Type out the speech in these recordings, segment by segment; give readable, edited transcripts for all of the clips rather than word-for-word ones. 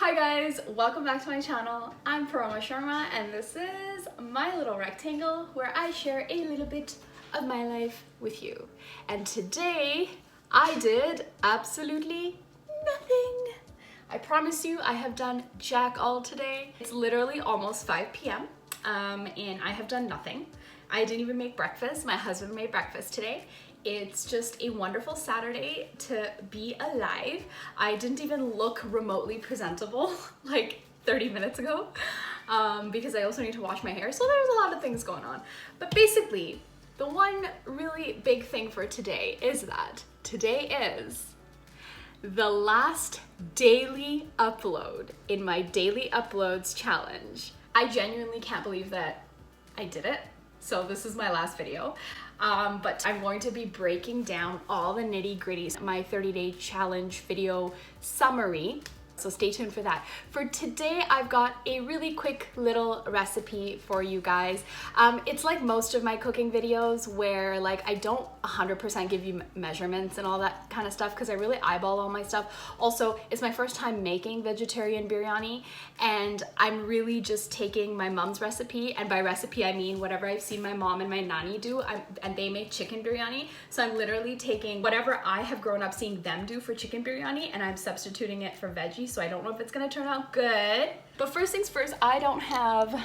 Hi guys, welcome back to my channel. I'm Paroma Sharma and this is my little rectangle where I share a little bit of my life with you. And today I did absolutely nothing. I promise you I have done jack all today. It's literally almost 5 p.m. And I have done nothing. I didn't even make breakfast. My husband made breakfast today. It's just a wonderful Saturday to be alive. I didn't even look remotely presentable like 30 minutes ago because I also need to wash my hair. So there's a lot of things going on. But basically, the one really big thing for today is that today is the last daily upload in my daily uploads challenge. I genuinely can't believe that I did it. So this is my last video. But I'm going to be breaking down all the nitty gritties, my 30-day challenge video summary. So stay tuned for that. For today, I've got a really quick little recipe for you guys. It's like most of my cooking videos where like I don't 100% give you measurements and all that kind of stuff because I really eyeball all my stuff. Also, it's my first time making vegetarian biryani and I'm really just taking my mom's recipe, and by recipe I mean whatever I've seen my mom and my nanny do, and they make chicken biryani. So I'm literally taking whatever I have grown up seeing them do for chicken biryani and I'm substituting it for veggie. So I don't know if it's gonna turn out good. But first things first, I don't have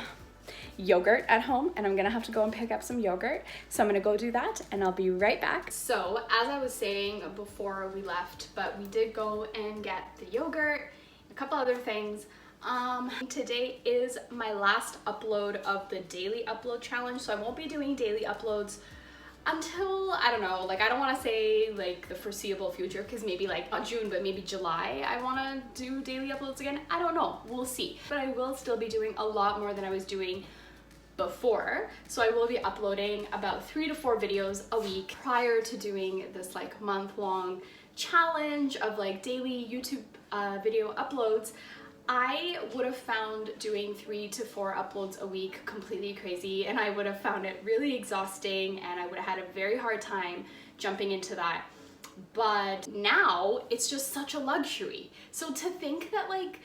yogurt at home and I'm gonna have to go and pick up some yogurt. So I'm gonna go do that and I'll be right back. So as I was saying before we left, but we did go and get the yogurt, a couple other things. Today is my last upload of the daily upload challenge. So I won't be doing daily uploads until, I don't know, like I don't want to say like the foreseeable future because maybe like not June but maybe July I want to do daily uploads again. I don't know, we'll see. But I will still be doing a lot more than I was doing before. So I will be uploading about 3 to 4 videos a week prior to doing this like month-long challenge of like daily YouTube video uploads. I would have found doing 3 to 4 uploads a week completely crazy, and I would have found it really exhausting and I would have had a very hard time jumping into that. But now it's just such a luxury. So to think that like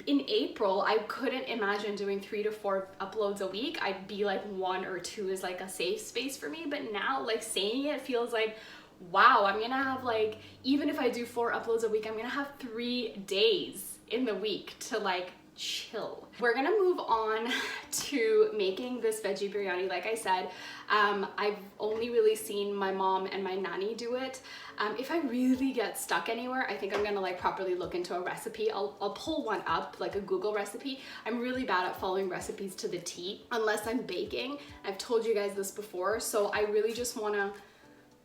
in April I couldn't imagine doing 3 to 4 uploads a week, I'd be like 1 or 2 is like a safe space for me. But now like saying it feels like, wow, I'm gonna have like, even if I do 4 uploads a week, I'm gonna have 3 days in the week to like chill. We're gonna move on to making this veggie biryani. Like I said, I've only really seen my mom and my nanny do it. If I really get stuck anywhere, I think I'm gonna like properly look into a recipe. I'll pull one up, like a Google recipe. I'm really bad at following recipes to the T unless I'm baking. I've told you guys this before, so I really just wanna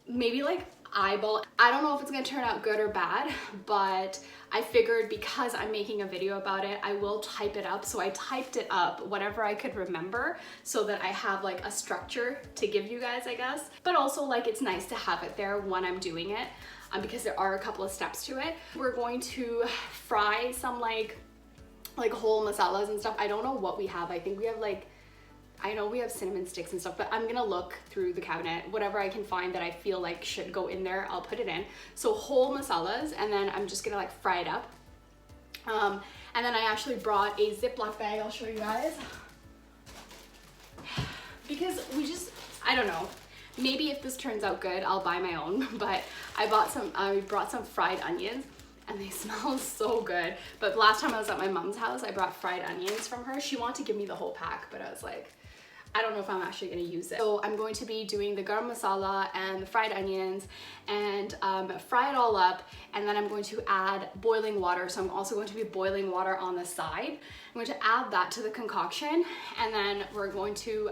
maybe like eyeball. I don't know if it's gonna turn out good or bad, but I figured because I'm making a video about it, I will type it up. So I typed it up, whatever I could remember, so that I have like a structure to give you guys, I guess. But also like it's nice to have it there when I'm doing it because there are a couple of steps to it. We're going to fry some like whole masalas and stuff. I don't know what we have. I think we have like, I know we have cinnamon sticks and stuff, but I'm gonna look through the cabinet. Whatever I can find that I feel like should go in there, I'll put it in. So whole masalas, and then I'm just gonna like fry it up. And then I actually brought a Ziploc bag, I'll show you guys. Because I don't know, maybe if this turns out good, I'll buy my own, but I brought some fried onions. And they smell so good. But last time I was at my mom's house, I brought fried onions from her. She wanted to give me the whole pack, but I was like, I don't know if I'm actually gonna use it. So I'm going to be doing the garam masala and the fried onions and fry it all up. And then I'm going to add boiling water. So I'm also going to be boiling water on the side. I'm going to add that to the concoction. And then we're going to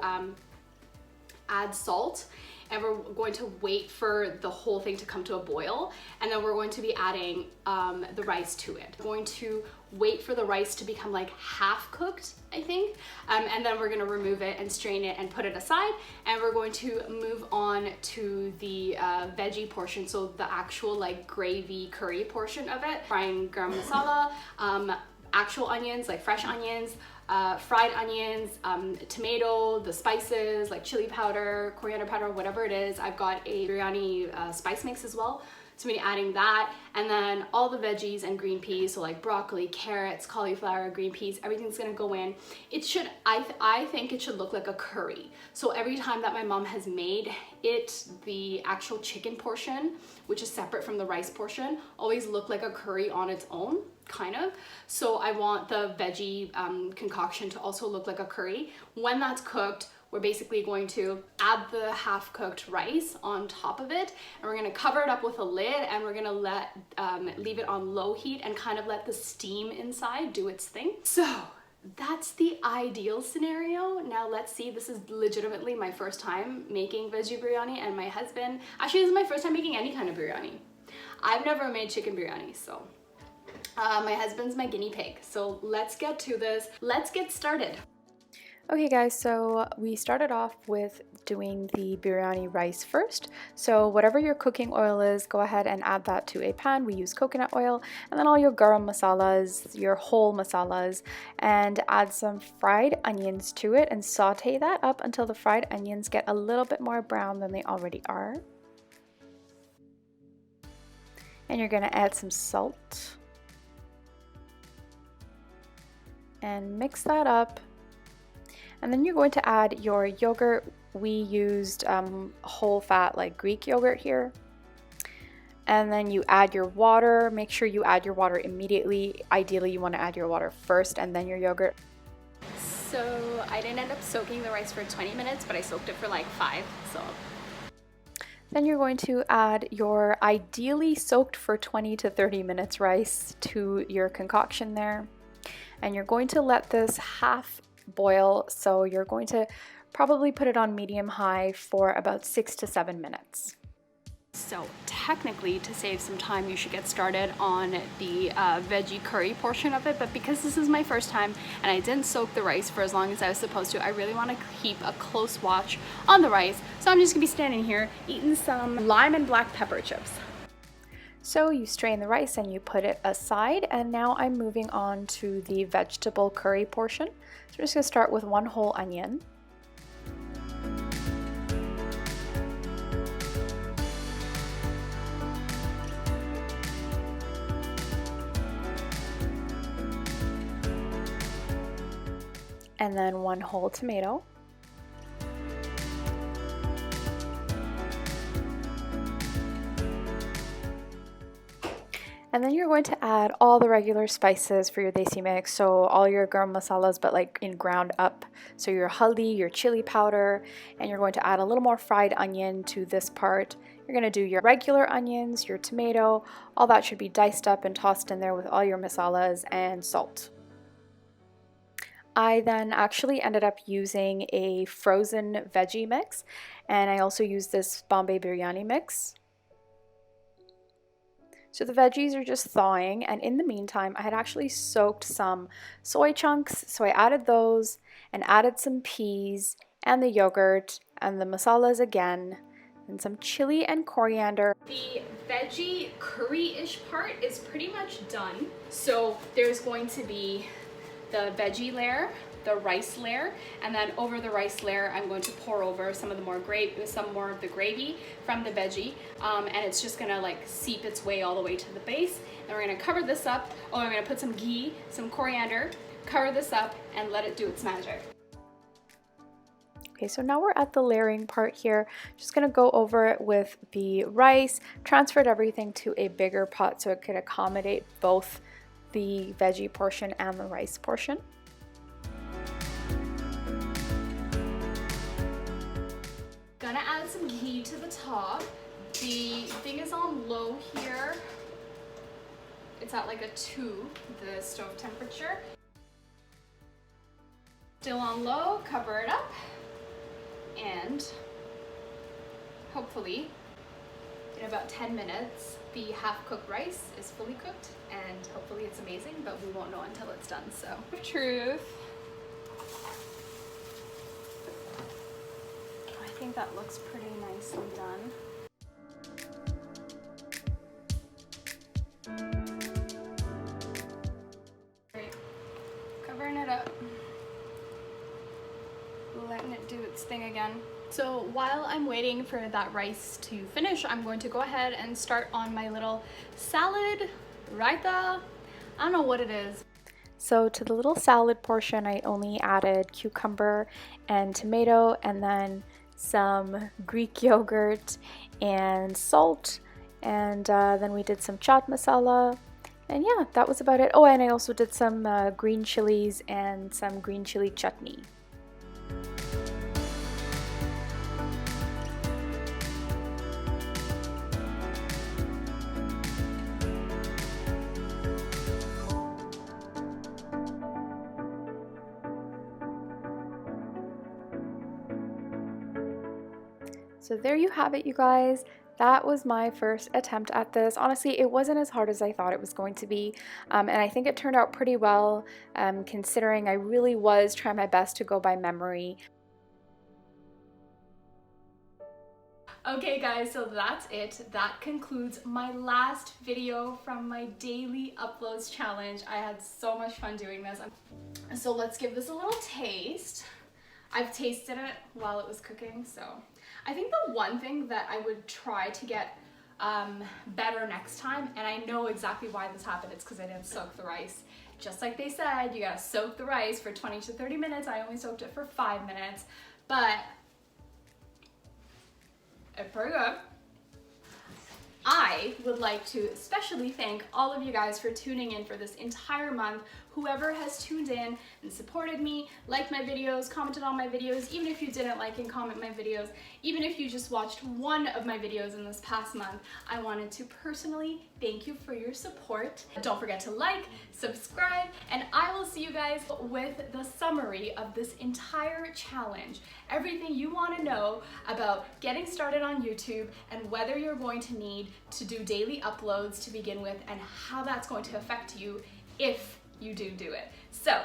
add salt. And we're going to wait for the whole thing to come to a boil. And then we're going to be adding the rice to it. We're going to wait for the rice to become like half cooked, I think. And then we're gonna remove it and strain it and put it aside. And we're going to move on to the veggie portion. So the actual like gravy curry portion of it. Frying garam masala, actual onions, like fresh onions, fried onions, tomato, the spices like chili powder, coriander powder, whatever it is. I've got a biryani spice mix as well. So I'm gonna be adding that, and then all the veggies and green peas, so like broccoli, carrots, cauliflower, green peas, everything's gonna go in. It should, I think it should look like a curry. So every time that my mom has made it, the actual chicken portion, which is separate from the rice portion, always look like a curry on its own, kind of. So I want the veggie concoction to also look like a curry. When that's cooked, we're basically going to add the half-cooked rice on top of it, and we're gonna cover it up with a lid, and we're gonna leave it on low heat and kind of let the steam inside do its thing. So that's the ideal scenario. Now let's see, this is legitimately my first time making veggie biryani, and my husband, actually this is my first time making any kind of biryani. I've never made chicken biryani, so my husband's my guinea pig. So let's get to this. Let's get started. Okay guys, so we started off with doing the biryani rice first. So whatever your cooking oil is, go ahead and add that to a pan. We use coconut oil, and then all your garam masalas, your whole masalas, and add some fried onions to it and saute that up until the fried onions get a little bit more brown than they already are. And you're gonna add some salt and mix that up. And then you're going to add your yogurt. We used whole fat, like Greek yogurt here. And then you add your water. Make sure you add your water immediately. Ideally, you want to add your water first and then your yogurt. So I didn't end up soaking the rice for 20 minutes, but I soaked it for like 5, so. Then you're going to add your ideally soaked for 20 to 30 minutes rice to your concoction there. And you're going to let this half boil, so you're going to probably put it on medium high for about 6 to 7 minutes. So technically, to save some time, you should get started on the veggie curry portion of it, but because this is my first time and I didn't soak the rice for as long as I was supposed to, I really want to keep a close watch on the rice. So I'm just gonna be standing here eating some lime and black pepper chips. So you strain the rice and you put it aside, and now I'm moving on to the vegetable curry portion. So I'm just going to start with 1 whole onion. And then 1 whole tomato. And then you're going to add all the regular spices for your desi mix, so all your garam masalas, but like in ground up. So your haldi, your chili powder, and you're going to add a little more fried onion to this part. You're going to do your regular onions, your tomato, all that should be diced up and tossed in there with all your masalas and salt. I then actually ended up using a frozen veggie mix, and I also used this Bombay biryani mix. So the veggies are just thawing, and in the meantime I had actually soaked some soy chunks, so I added those and added some peas and the yogurt and the masalas again, and some chili and coriander. The veggie curry-ish part is pretty much done. So there's going to be the veggie layer, the rice layer, and then over the rice layer I'm going to pour over some more of the gravy from the veggie, and it's just gonna like seep its way all the way to the base. And we're gonna cover this up. Oh, I'm gonna put some ghee, some coriander, cover this up and let it do its magic. Okay, so now we're at the layering part here. Just gonna go over it with the rice, transferred everything to a bigger pot so it could accommodate both the veggie portion and the rice portion. Gonna add some ghee to the top. The thing is on low here. It's at like a 2, the stove temperature. Still on low, cover it up, and hopefully in about 10 minutes the half-cooked rice is fully cooked, and hopefully it's amazing, but we won't know until it's done. So truth, I think that looks pretty nicely done. Great. Covering it up, letting it do its thing again. So while I'm waiting for that rice to finish, I'm going to go ahead and start on my little salad, raita, I don't know what it is. So to the little salad portion, I only added cucumber and tomato, and then some Greek yogurt and salt, and then we did some chaat masala, and yeah, that was about it. Oh, and I also did some green chilies and some green chili chutney. So there you have it, you guys. That was my first attempt at this. Honestly, it wasn't as hard as I thought it was going to be, and I think it turned out pretty well, considering I really was trying my best to go by memory. Okay guys, so that's it. That concludes my last video from my daily uploads challenge. I had so much fun doing this. So let's give this a little taste. I've tasted it while it was cooking, so I think the one thing that I would try to get better next time, and I know exactly why this happened, it's because I didn't soak the rice. Just like they said, you gotta soak the rice for 20 to 30 minutes. I only soaked it for 5 minutes, but it's pretty good. I would like to especially thank all of you guys for tuning in for this entire month. Whoever has tuned in and supported me, liked my videos, commented on my videos, even if you didn't like and comment my videos, even if you just watched one of my videos in this past month, I wanted to personally thank you for your support. Don't forget to like, subscribe, and I will see you guys with the summary of this entire challenge. Everything you want to know about getting started on YouTube and whether you're going to need to do daily uploads to begin with and how that's going to affect you if you do it. So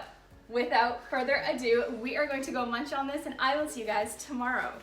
without further ado, we are going to go munch on this and I will see you guys tomorrow.